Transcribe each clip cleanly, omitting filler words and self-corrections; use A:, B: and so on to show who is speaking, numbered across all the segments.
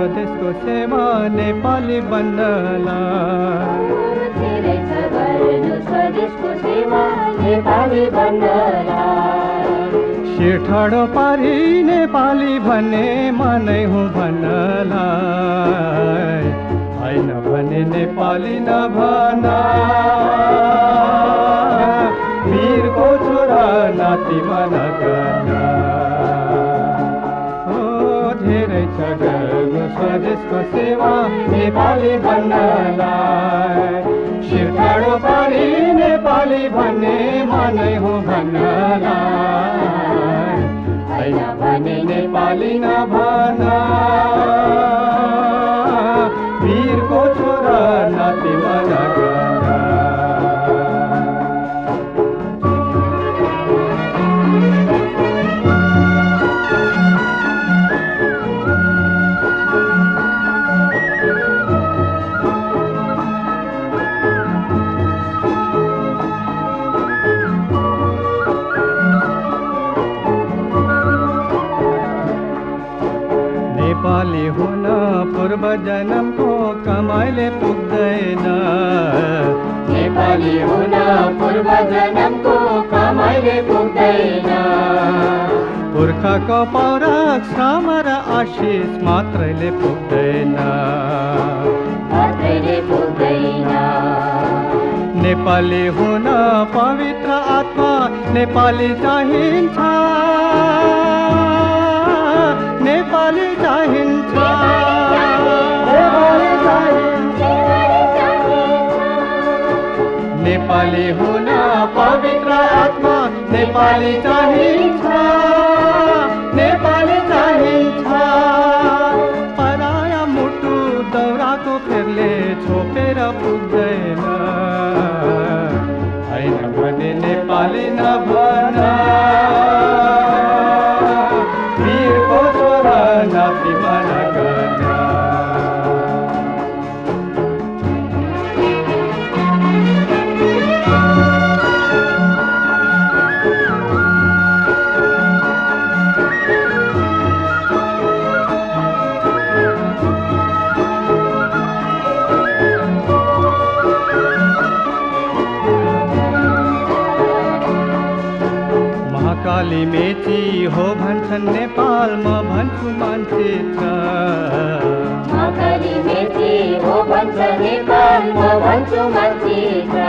A: स्वदेशको सेवा नेपाली बन्नलाई
B: धेरै छ गर्नु स्वदेशको सेवा नेपाली बन्नलाई
A: शिर ठाडो पारी नेपाली भन्ने मनै हुँ भन्नलाई होइन भने नेपाली नभन वीरको छोरा नाति मन गर्न धेरै छ गर्नु स्वदेशको सेवा नेपाली बन्नलाई शिर ठाडो पारी नेपाली भन्ने मनै हुँ भन्नलाई होइन भने नेपाली नभन वीरको छोरा नाति मन गर्न नेपाली हुन पूर्व जन्मको कमाइले पुग्दैन
B: नेपाली हुन पूर्व जन्मको कमाइले पुग्दैन
A: पुर्खाको पौराख श्रम र आशिष मात्रैले पुग्दैन नेपाली हुन पवित्र आत्मा नेपाली चाहिन्छ नेपाली चाहिन्छ नेपाली हुन पवित्र आत्मा नेपाली चाहिन्छ नेपाली चाहिन्छ पराया मुटु दौराको फेरले छोपेर पुग्दैन होइन भने नेपाली नभन वीरको छोरा नाति मन गर्न काली मेची हो भन्छन् नेपाल म भन्छु मानचित्र
B: काली मेची हो भन्छ नेपाल म भन्छु मानचित्र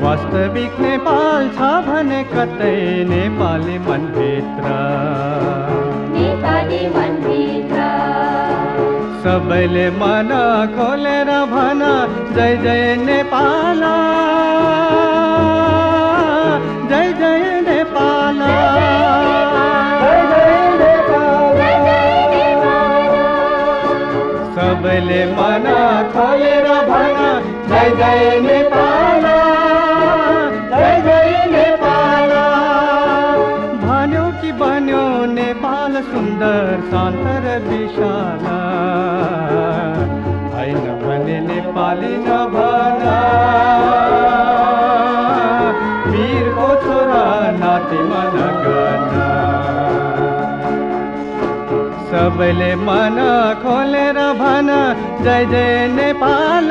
A: वास्तविक नेपाल छ भने कतै नेपाली मनभित्र सबैले मन खोलेर भन जय जय नेपाल जय जय नेपाल सबैले मन खोलेर भन जय जय नेपाल जय जय नेपाल भन्यो कि बन्यो नेपाल सुन्दर शान्त र विशाल होइन भने नेपाली नभन वीरको छोरा नाति मन गर्न सबैले मन खोलेर भन जय जय नेपाल